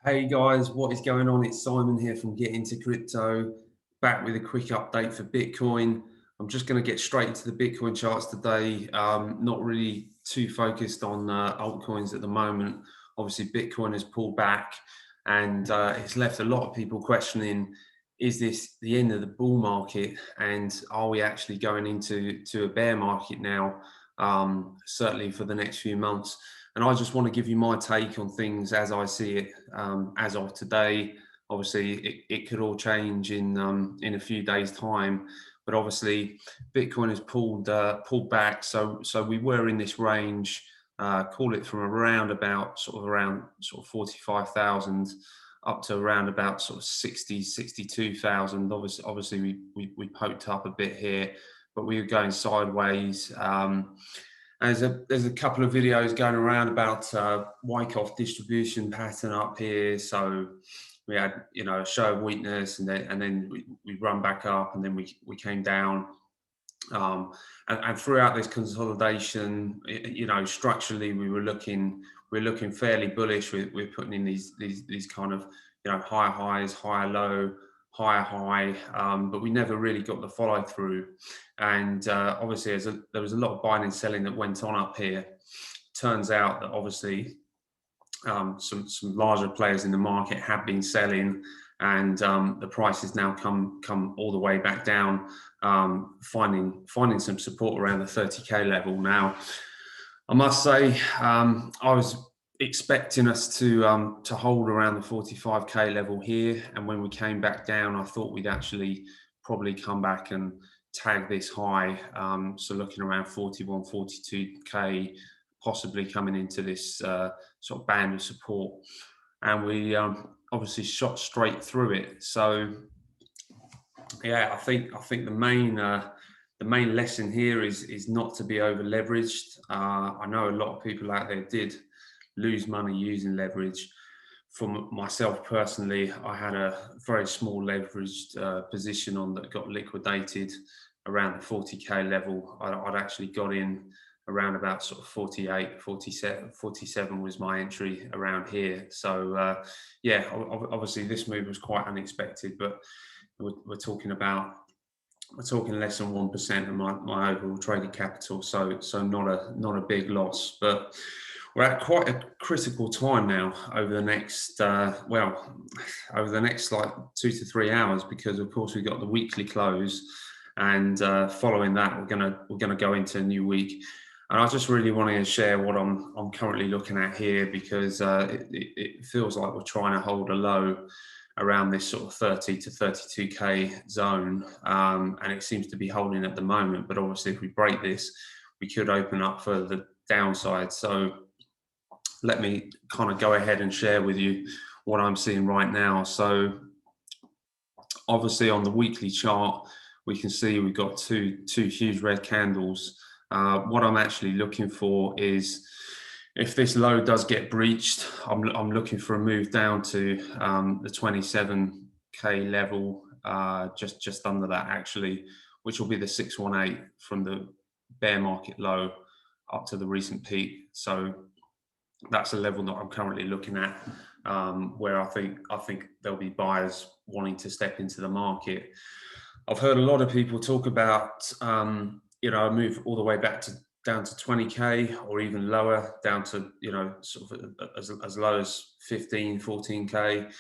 Hey guys, what is going on? It's Simon here from Get Into Crypto, back with a quick update for Bitcoin. I'm just going to get straight into the Bitcoin charts today. Not really too focused on altcoins at the moment. Obviously, Bitcoin has pulled back and it's left a lot of people questioning, is this the end of the bull market? And are we actually going into a bear market now? Certainly for the next few months. And I just want to give you my take on things as I see it as of today. Obviously, it could all change in a few days' time, but obviously, Bitcoin has pulled back. So we were in this range, call it from around 45,000 up to around about sort of 62,000. Obviously, we poked up a bit here, but we were going sideways. There's a couple of videos going around about Wyckoff distribution pattern up here. So we had a show of weakness, and then we run back up, and then we came down. And throughout this consolidation, structurally we're looking fairly bullish. We're putting in these kind of higher highs, higher low, higher high, but we never really got the follow through. And obviously, there was a lot of buying and selling that went on up here. Turns out that obviously some larger players in the market have been selling, and the price has now come all the way back down, finding some support around the 30k level. Now, I must say, I was expecting us to hold around the 45k level here, and when we came back down, I thought we'd actually probably come back and tag this high. So looking around 41, 42k, possibly coming into this sort of band of support, and we obviously shot straight through it. So yeah, I think the main lesson here is not to be over leveraged. I know a lot of people out there did lose money using leverage. For myself personally, I had a very small leveraged position on that got liquidated around the 40k level. I'd actually got in around about sort of 48, 47 was my entry around here. So yeah, obviously this move was quite unexpected, but we're talking less than 1% of my overall trading capital, so not a big loss. But we're at quite a critical time now over the next like 2 to 3 hours, because of course we've got the weekly close, and following that we're gonna go into a new week. And I just really want to share what I'm currently looking at here, because it feels like we're trying to hold a low around this sort of 30 to 32k zone, and it seems to be holding at the moment. But obviously, if we break this, we could open up for the downside. So let me kind of go ahead and share with you what I'm seeing right now. So obviously on the weekly chart, we can see we've got two huge red candles. What I'm actually looking for is, if this low does get breached, I'm looking for a move down to the 27k level, just under that actually, which will be the 618 from the bear market low up to the recent peak. So that's a level that I'm currently looking at, where I think there'll be buyers wanting to step into the market. I've heard a lot of people talk about a move all the way back to down to 20k, or even lower, down to sort of as low as 15, 14k.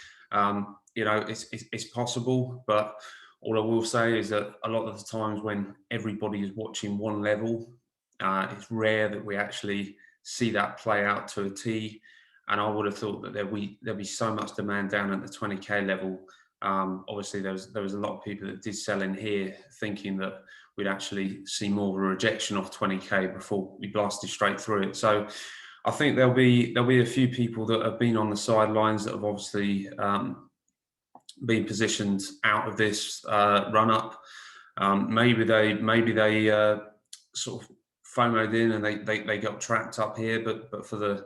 It's possible, but all I will say is that a lot of the times when everybody is watching one level, it's rare that we actually see that play out to a T. And I would have thought that there'll be so much demand down at the 20k level. Obviously, there was a lot of people that did sell in here, thinking that we'd actually see more of a rejection off 20k before we blasted straight through it. So I think there'll be a few people that have been on the sidelines that have obviously been positioned out of this run up. Maybe they sort of FOMO'd in and they got trapped up here, but for the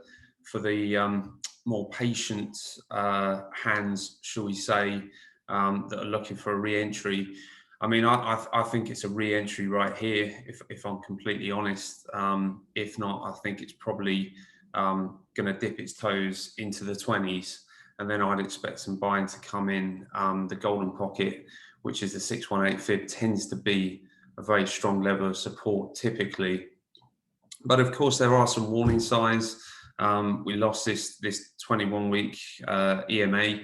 more patient hands, shall we say, that are looking for a re-entry. I mean, I think it's a re-entry right here, if I'm completely honest. If not, I think it's probably going to dip its toes into the 20s. and then I'd expect some buying to come in. The golden pocket, which is the 618 fib, tends to be a very strong level of support typically. But of course, there are some warning signs. We lost this 21-week EMA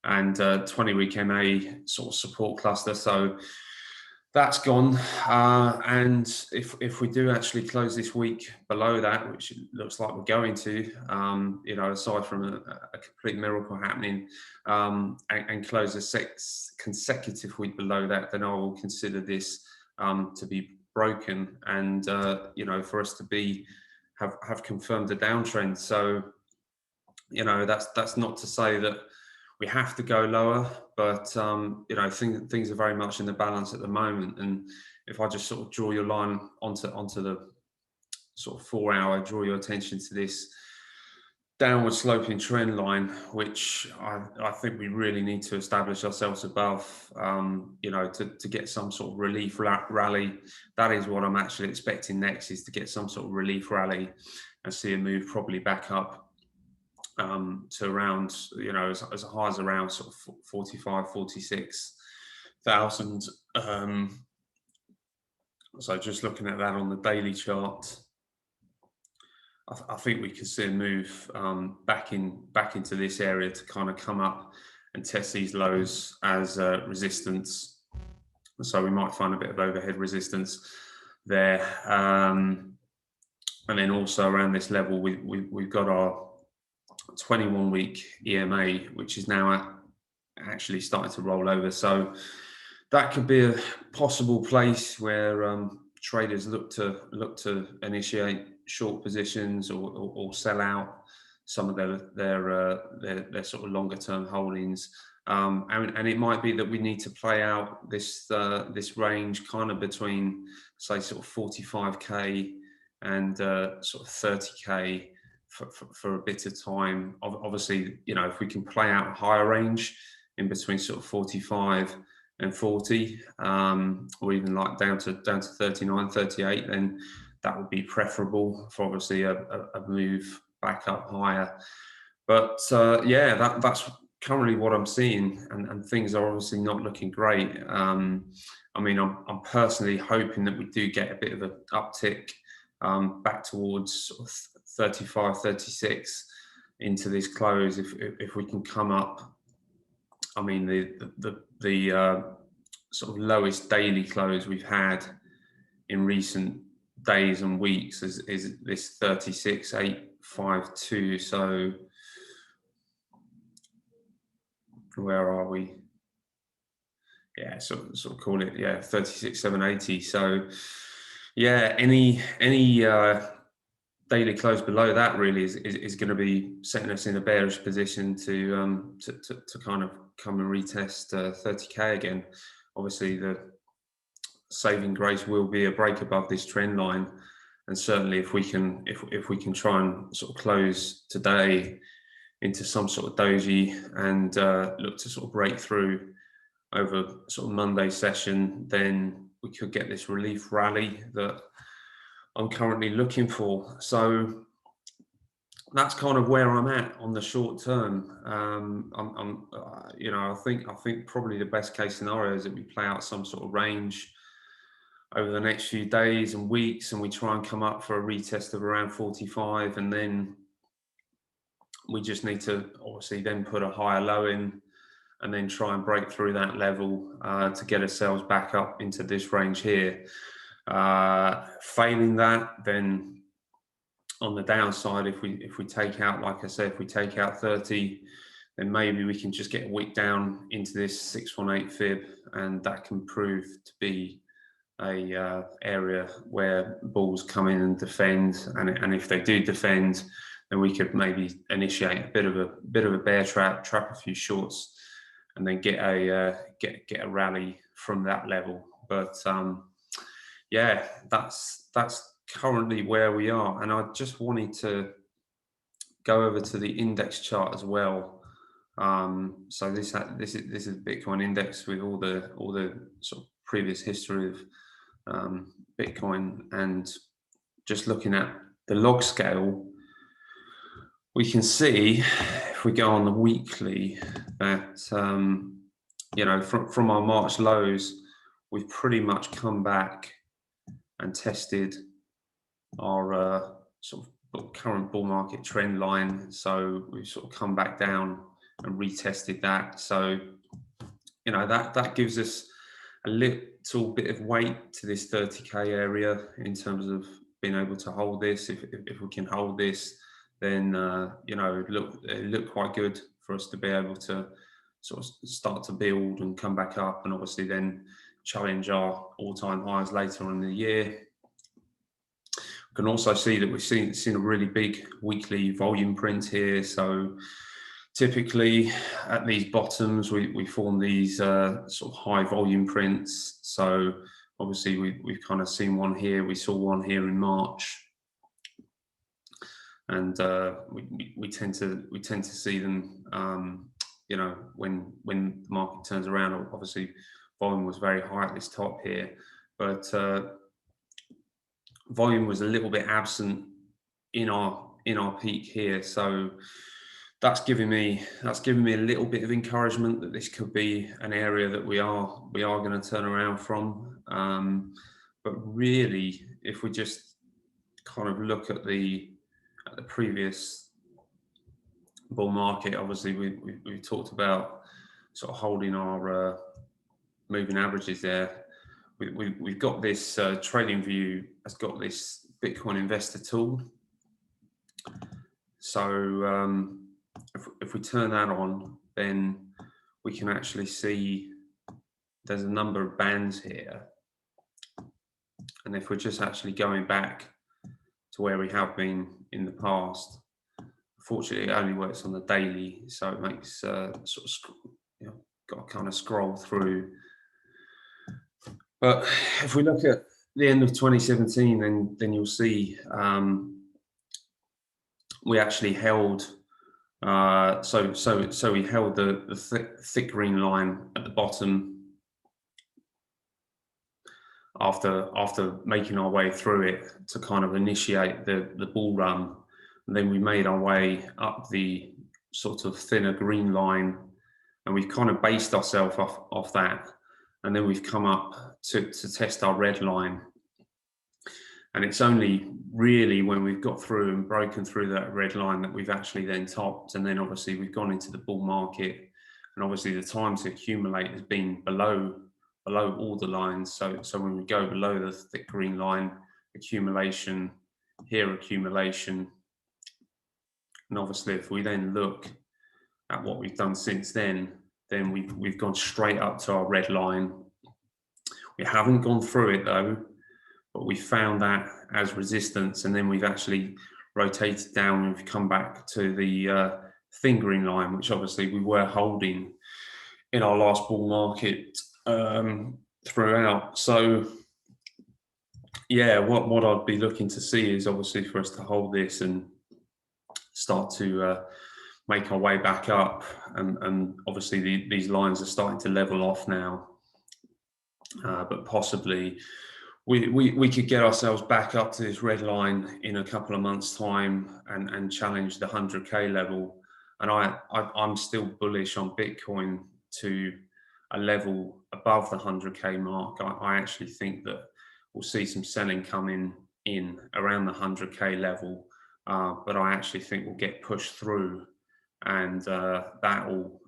and 20-week MA sort of support cluster. So that's gone. And if we do actually close this week below that, which it looks like we're going to, aside from a complete miracle happening, and close a 6 consecutive week below that, then I will consider this to be broken, and for us to have confirmed a downtrend. So that's not to say that we have to go lower, but things are very much in the balance at the moment. And if I just sort of draw your line onto the sort of 4 hour, draw your attention to this downward sloping trend line, which I think we really need to establish ourselves above, to get some sort of relief rally. That is what I'm actually expecting next, is to get some sort of relief rally and see a move probably back up to around, as high as around sort of 45, 46,000. So just looking at that on the daily chart, I think we could see a move back into this area to kind of come up and test these lows as resistance. So we might find a bit of overhead resistance there. And then also around this level, we've got our 21-week EMA, which is now actually starting to roll over. So that could be a possible place where traders look to initiate short positions or sell out some of their sort of longer term holdings. And it might be that we need to play out this range kind of between, say, sort of 45k and sort of 30k for a bit of time. Obviously, if we can play out a higher range in between sort of 45 and 40, or even like down to 39, 38, then that would be preferable for obviously a move back up higher. But that's currently what I'm seeing, and things are obviously not looking great. I'm personally hoping that we do get a bit of an uptick back towards sort of 35, 36 into this close. If we can come up, the sort of lowest daily close we've had in recent days and weeks is this 36,852. So where are we? Yeah, sort of call it 36,780. So any daily close below that really is going to be setting us in a bearish position to kind of come and retest 30k again. Obviously, the saving grace will be a break above this trend line, and certainly if we can try and sort of close today into some sort of doji and look to sort of break through over sort of Monday session, then we could get this relief rally that I'm currently looking for. So that's kind of where I'm at on the short term. I think probably the best case scenario is that we play out some sort of range over the next few days and weeks, and we try and come up for a retest of around 45, and then we just need to obviously then put a higher low in and then try and break through that level to get ourselves back up into this range here. Failing that, then on the downside, if we take out, like I said, if we take out 30, then maybe we can just get a wick down into this 618 fib, and that can prove to be a area where bulls come in and defend. And if they do defend, then we could maybe initiate a bit of a bear trap a few shorts, and then get a rally from that level. But that's currently where we are. And I just wanted to go over to the index chart as well. So this is Bitcoin index with all the sort of previous history of Bitcoin, and just looking at the log scale, we can see if we go on the weekly, that you know, from our March lows, we've pretty much come back and tested our sort of current bull market trend line. So we've sort of come back down and retested that. So, you know, that gives us a little bit of weight to this 30k area in terms of being able to hold this. If we can hold this, then you know, it looked quite good for us to be able to sort of start to build and come back up, and obviously then challenge our all-time highs later on in the year. We can also see that we've seen a really big weekly volume print here. So typically at these bottoms, we form these sort of high volume prints. So obviously we've kind of seen one here. We saw one here in March, and we tend to see them. You know, when the market turns around, obviously volume was very high at this top here, but volume was a little bit absent in our peak here. So that's giving me a little bit of encouragement that this could be an area that we are going to turn around from. But really, if we just kind of look at the previous bull market, obviously we talked about sort of holding our moving averages there. We've got this TradingView has got this Bitcoin investor tool. So if we turn that on, then we can actually see there's a number of bands here. And if we're just actually going back to where we have been in the past, unfortunately it only works on the daily, so it makes sort of, you know, got to kind of scroll through. But if we look at the end of 2017, then you'll see we actually held. So we held the thick green line at the bottom after making our way through it to kind of initiate the bull run, and then we made our way up the sort of thinner green line, and we've kind of based ourselves off that, and then we've come up to test our red line. And it's only really when we've got through and broken through that red line that we've actually then topped, and then obviously we've gone into the bull market, and obviously the time to accumulate has been below all the lines. So when we go below the thick green line, accumulation, here accumulation, and obviously if we then look at what we've done since then we've gone straight up to our red line. We haven't gone through it though, but we found that as resistance, and then we've actually rotated down and we've come back to the thin green line, which obviously we were holding in our last bull market throughout. So yeah, what I'd be looking to see is obviously for us to hold this and start to make our way back up, and obviously these lines are starting to level off now, but possibly we could get ourselves back up to this red line in a couple of months' time and challenge the 100k level. And I'm still bullish on Bitcoin to a level above the 100k mark. I actually think that we'll see some selling coming in around the 100k level, but I actually think we'll get pushed through, and that will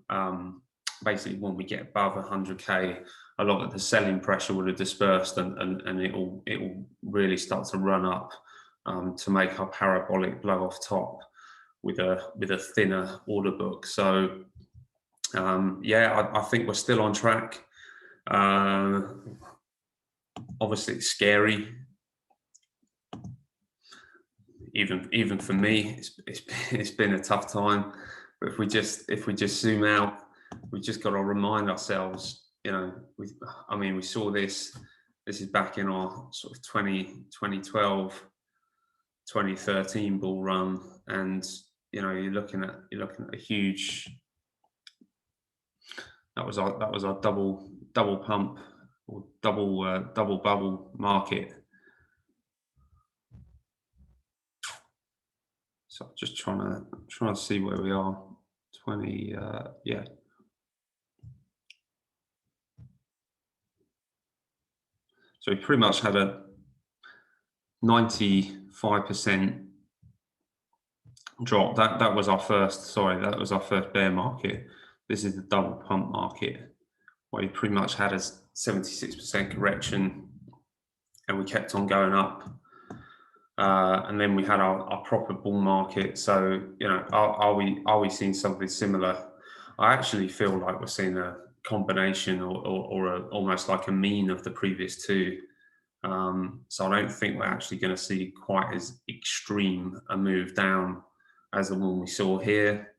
basically, when we get above 100k, a lot of the selling pressure would have dispersed, and it will really start to run up to make our parabolic blow off top with a thinner order book. So yeah, I think we're still on track. Obviously it's scary, even for me. It's been a tough time, but if we just zoom out, we just got to remind ourselves, you know, we saw this is back in our sort of 2012 2013 bull run, and you know, you're looking at a huge, that was our double pump or double bubble market. So just trying to see where we are. 20, yeah. So we pretty much had a 95% drop. That was our first, that was our first bear market. This is the double pump market, where we pretty much had a 76% correction and we kept on going up. And then we had our proper bull market. So, are we seeing something similar? I actually feel like we're seeing a combination or almost like a mean of the previous two. So I don't think we're actually going to see quite as extreme a move down as the one we saw here.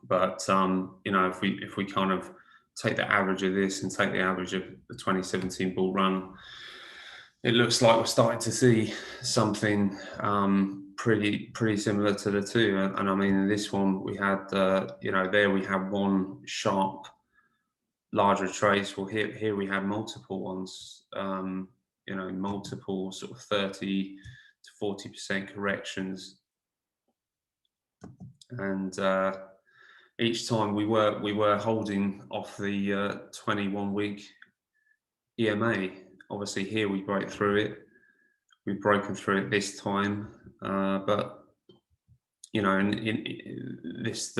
But if we kind of take the average of this and take the average of the 2017 bull run, it looks like we're starting to see something pretty similar to the two. And I mean, in this one we had there we have one sharp larger trades. Well, here we have multiple ones. Multiple sort of 30 to 40% corrections, and each time we were holding off the 21-week EMA. Obviously, here we break through it. We've broken through it this time, but in this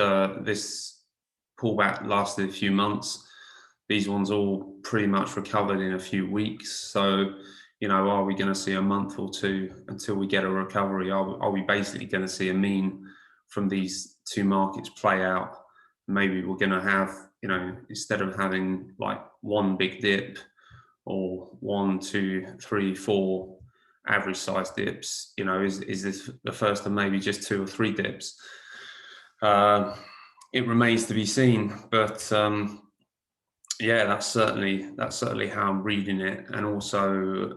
pullback lasted a few months. These ones all pretty much recovered in a few weeks. So, are we going to see a month or two until we get a recovery? Are we basically going to see a mean from these two markets play out? Maybe we're going to have, instead of having like one big dip or 1, 2, 3, 4 average size dips, is this the first of maybe just 2 or 3 dips? It remains to be seen, but yeah, that's certainly how I'm reading it. And also,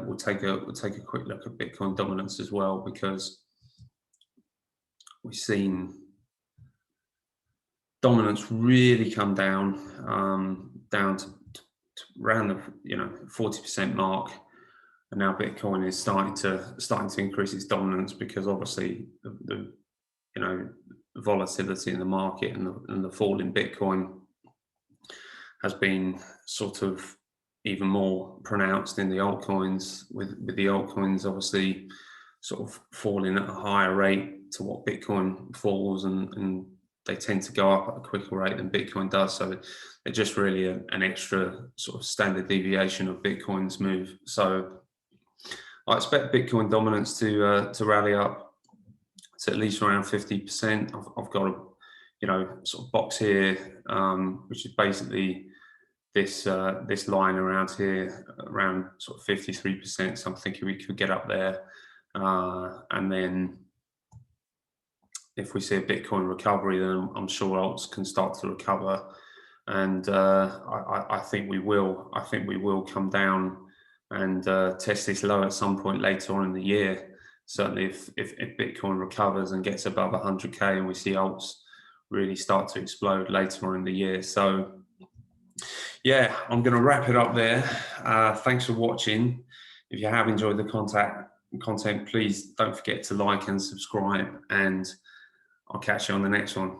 we'll take a quick look at Bitcoin dominance as well, because we've seen dominance really come down to around the 40% mark, and now Bitcoin is starting to increase its dominance, because obviously the volatility in the market and the fall in Bitcoin has been sort of even more pronounced in the altcoins, with the altcoins obviously sort of falling at a higher rate to what Bitcoin falls, and they tend to go up at a quicker rate than Bitcoin does. So they're just really an extra sort of standard deviation of Bitcoin's move. So I expect Bitcoin dominance to rally up to at least around 50%. I've got a sort of box here, which is basically this line around here, around sort of 53%. So I'm thinking we could get up there, and then if we see a Bitcoin recovery, then I'm sure alts can start to recover, and I think we will. I think we will come down and test this low at some point later on in the year. Certainly, if Bitcoin recovers and gets above 100K, and we see alts really start to explode later on in the year. So yeah, I'm going to wrap it up there. Thanks for watching. If you have enjoyed the content, please don't forget to like and subscribe, and I'll catch you on the next one.